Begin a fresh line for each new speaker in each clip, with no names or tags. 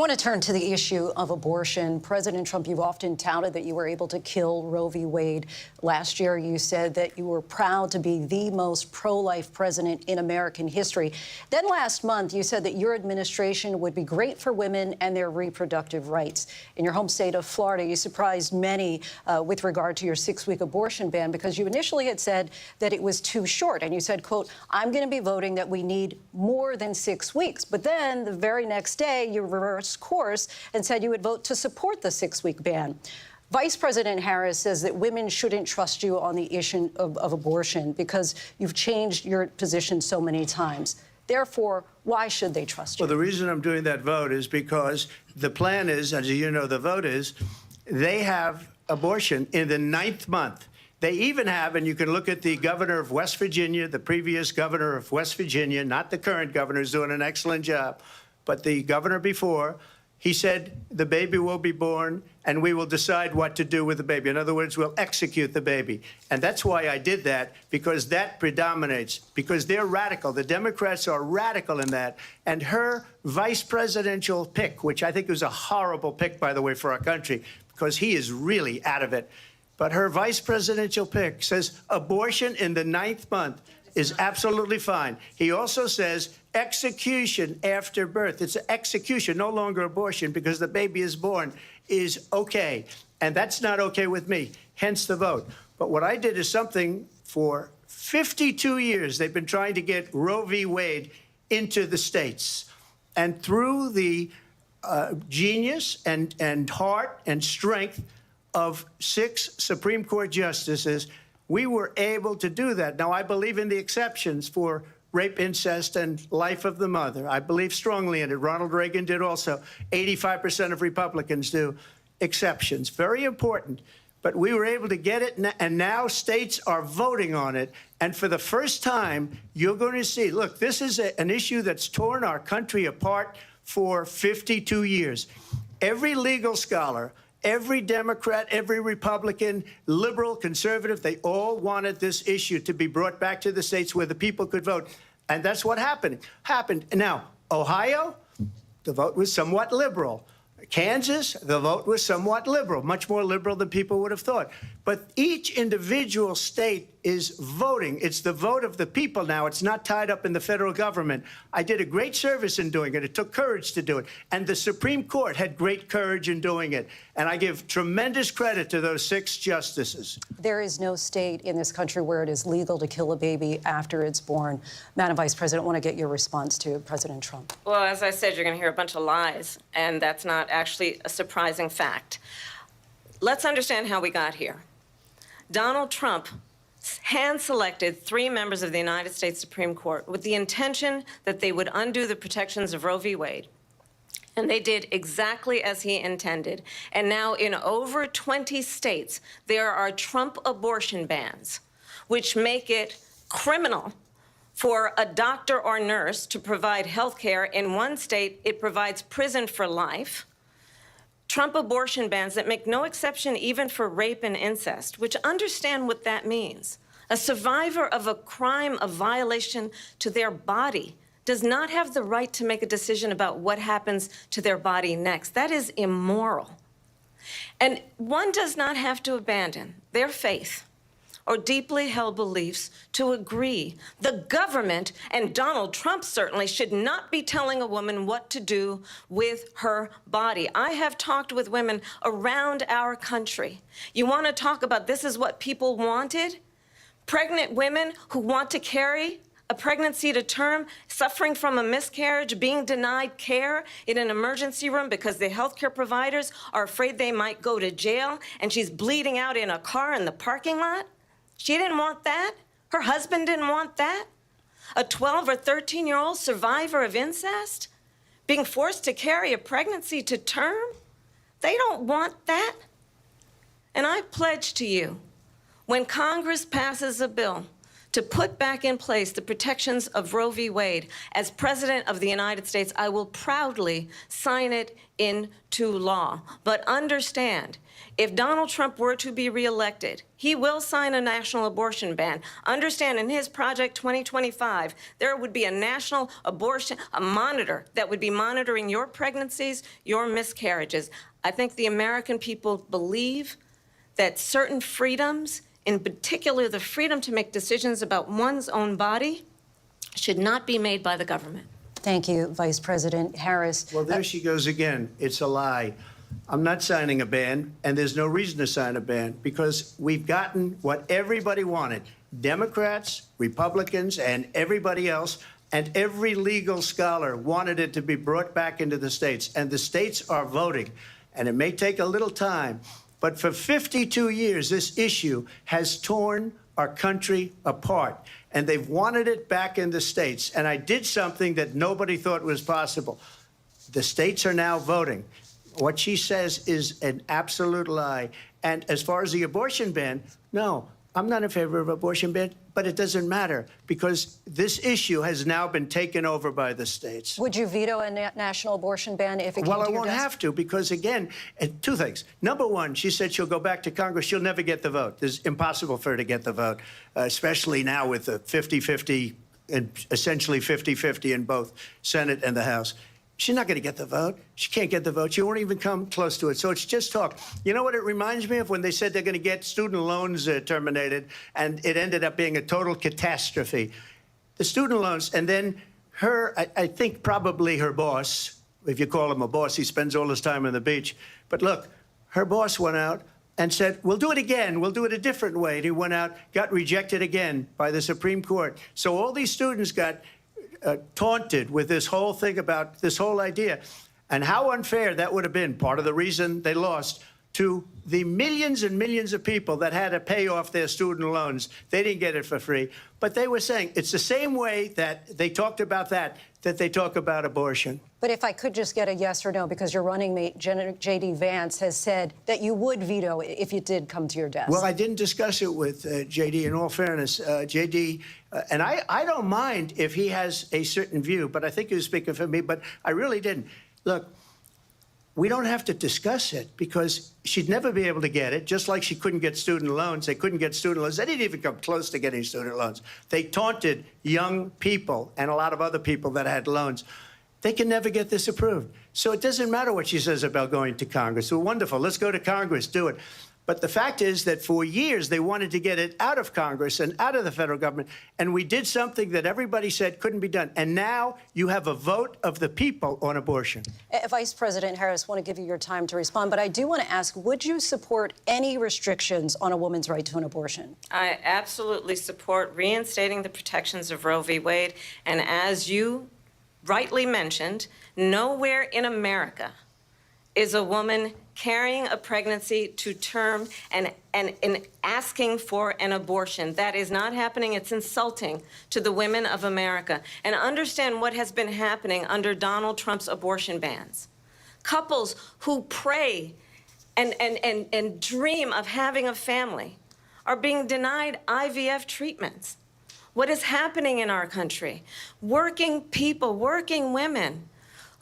want to turn to the issue of abortion. President Trump, you've often touted that you were able to kill Roe v. Wade. Last year, you said that you were proud to be the most pro-life president in American history. Then last month, you said that your administration would be great for women and their reproductive rights. In your home state of Florida, you surprised many with regard to your 6-week abortion ban because you initially had said that it was too short. And you said, quote, I'm going to be voting that we need more than 6 weeks. But then the very next day, you reversed course and said you would vote to support the 6-week ban. Vice President Harris says that women shouldn't trust you on the issue of abortion because you've changed your position so many times. Therefore, why should they trust you?
Well, the reason I'm doing that vote is because the plan is, as you know, the vote is, they have abortion in the 9th month. They even have, and you can look at the governor of West Virginia, the previous governor of West Virginia, not the current governor, who's doing an excellent job, but the governor before, he said the baby will be born and we will decide what to do with the baby. In other words, we'll execute the baby. And that's why I did that, because that predominates, because they're radical. The Democrats are radical in that. And her vice presidential pick, which I think was a horrible pick, by the way, for our country, because he is really out of it. But her vice presidential pick says abortion in the 9th month is absolutely fine. He also says execution after birth. It's execution, no longer abortion, because the baby is born, is okay. And that's not okay with me, hence the vote. But what I did is something for 52 years. They've been trying to get Roe v. Wade into the states. And through the genius and heart and strength of 6 Supreme Court justices, we were able to do that. Now, I believe in the exceptions for rape, incest, and life of the mother. I believe strongly in it. Ronald Reagan did also. 85% of Republicans do. Exceptions. Very important. But we were able to get it, and now states are voting on it. And for the first time, you're going to see, look, this is an issue that's torn our country apart for 52 years. Every legal scholar, every Democrat, every Republican, liberal, conservative, they all wanted this issue to be brought back to the states where the people could vote. And that's what happened. Now, Ohio, the vote was somewhat liberal. Kansas, the vote was somewhat liberal, much more liberal than people would have thought. But each individual state is voting. It's the vote of the people now. It's not tied up in the federal government. I did a great service in doing it. It took courage to do it. And the Supreme Court had great courage in doing it. And I give tremendous credit to those 6 justices.
There is no state in this country where it is legal to kill a baby after it's born. Madam Vice President, I want to get your response to President Trump.
Well, as I said, you're going to hear a bunch of lies, and that's not actually a surprising fact. Let's understand how we got here. Donald Trump hand-selected 3 members of the United States Supreme Court with the intention that they would undo the protections of Roe v. Wade. And they did exactly as he intended. And now in over 20 states, there are Trump abortion bans, which make it criminal for a doctor or nurse to provide health care. In one state, it provides prison for life. Trump abortion bans that make no exception even for rape and incest, which understand what that means. A survivor of a crime of violation to their body does not have the right to make a decision about what happens to their body next. That is immoral. And one does not have to abandon their faith or deeply held beliefs to agree. The government, and Donald Trump certainly, should not be telling a woman what to do with her body. I have talked with women around our country. You want to talk about this is what people wanted? Pregnant women who want to carry a pregnancy to term, suffering from a miscarriage, being denied care in an emergency room because the healthcare providers are afraid they might go to jail, and she's bleeding out in a car in the parking lot. She didn't want that. Her husband didn't want that. A 12 or 13-year-old survivor of incest being forced to carry a pregnancy to term. They don't want that. And I pledge to you, when Congress passes a bill to put back in place the protections of Roe v. Wade. As President of the United States, I will proudly sign it into law. But understand, if Donald Trump were to be reelected, he will sign a national abortion ban. Understand, in his Project 2025, there would be a national abortion, a monitor that would be monitoring your pregnancies, your miscarriages. I think the American people believe that certain freedoms, in particular the freedom to make decisions about one's own body, should not be made by the government.
Thank you, Vice President Harris.
Well, there she goes again. It's a lie. I'm not signing a ban, and there's no reason to sign a ban because we've gotten what everybody wanted. Democrats, Republicans, and everybody else, and every legal scholar wanted it to be brought back into the states, and the states are voting. And it may take a little time, but for 52 years, this issue has torn our country apart, and they've wanted it back in the states. And I did something that nobody thought was possible. The states are now voting. What she says is an absolute lie. And as far as the abortion ban, no, I'm not in favor of abortion ban, but it doesn't matter because this issue has now been taken over by the states.
Would you veto a national abortion ban if it came to your desk?
Well, I won't have to because, again, two things. Number one, she said she'll go back to Congress. She'll never get the vote. It's impossible for her to get the vote, especially now with the 50-50 and essentially 50-50 in both Senate and the House. She's not going to get the vote. She can't get the vote. She won't even come close to it. So it's just talk. You know what it reminds me of? When they said they're going to get student loans terminated, and it ended up being a total catastrophe. The student loans, and then her, I think probably her boss, if you call him a boss, he spends all his time on the beach. But look, her boss went out and said, we'll do it again. We'll do it a different way. And he went out, got rejected again by the Supreme Court. So all these students got taunted with this whole thing about this whole idea. And how unfair that would have been, part of the reason they lost, to the millions and millions of people that had to pay off their student loans. They didn't get it for free. But they were saying it's the same way that they talked about that they talk about abortion.
But if I could just get a yes or no, because your running mate, J.D. Vance, has said that you would veto it if it did come to your desk.
Well, I didn't discuss it with J.D. In all fairness, J.D., and I don't mind if he has a certain view, but I think he was speaking for me, but I really didn't. Look, we don't have to discuss it because she'd never be able to get it, just like she couldn't get student loans. They couldn't get student loans. They didn't even come close to getting student loans. They taunted young people and a lot of other people that had loans. They can never get this approved. So it doesn't matter what she says about going to Congress. Well, wonderful. Let's go to Congress. Do it. But the fact is that for years, they wanted to get it out of Congress and out of the federal government. And we did something that everybody said couldn't be done. And now you have a vote of the people on abortion.
Vice President Harris, I want to give you your time to respond. But I do want to ask, would you support any restrictions on a woman's right to an abortion?
I absolutely support reinstating the protections of Roe v. Wade. And as you rightly mentioned, nowhere in America is a woman carrying a pregnancy to term and asking for an abortion. That is not happening. It's insulting to the women of America. And understand what has been happening under Donald Trump's abortion bans. Couples who pray and dream of having a family are being denied IVF treatments. What is happening in our country? Working people, working women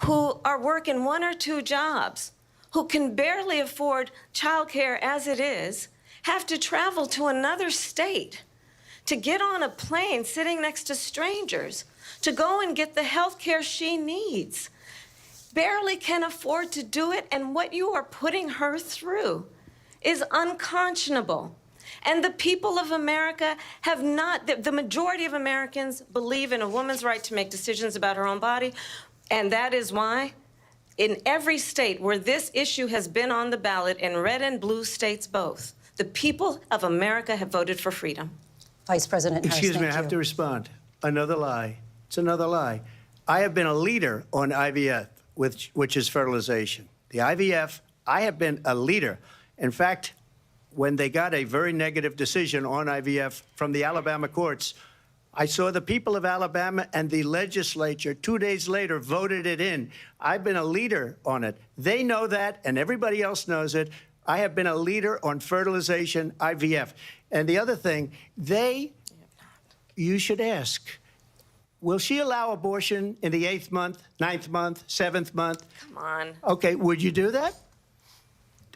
who are working 1 or 2 jobs, who can barely afford childcare as it is, have to travel to another state to get on a plane sitting next to strangers to go and get the health care she needs. Barely can afford to do it, and what you are putting her through is unconscionable. And the people of America have not, the majority of Americans believe in a woman's right to make decisions about her own body, and that is why in every state where this issue has been on the ballot, in red and blue states both, the people of America have voted for freedom.
Vice President Harris,
Excuse me, I have to respond. Another lie. It's another lie. I have been a leader on IVF, which is fertilization. The IVF, I have been a leader. In fact, when they got a very negative decision on IVF from the Alabama courts, I saw the people of Alabama and the legislature 2 days later voted it in. I've been a leader on it. They know that, and everybody else knows it. I have been a leader on fertilization, IVF. And the other thing, they you should ask, will she allow abortion in the 8th month, 9th month, 7th month?
Come on.
Okay, would you do that?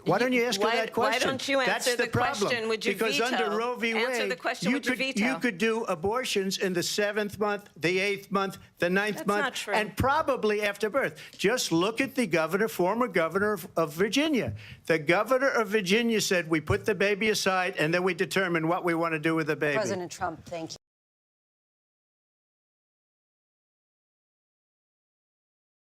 Why don't you ask her that question?
Why don't you answer
That's
the
problem.
question? Would you
because
veto?
under Roe v. Wade,
Answer the question, would you veto?
you could do abortions in the 7th month, the 8th month, the 9th
That's
month,
not true.
and probably after birth. Just look at the governor, former governor of Virginia. The governor of Virginia said, we put the baby aside, and then we determine what we want to do with the baby.
President Trump, thank you.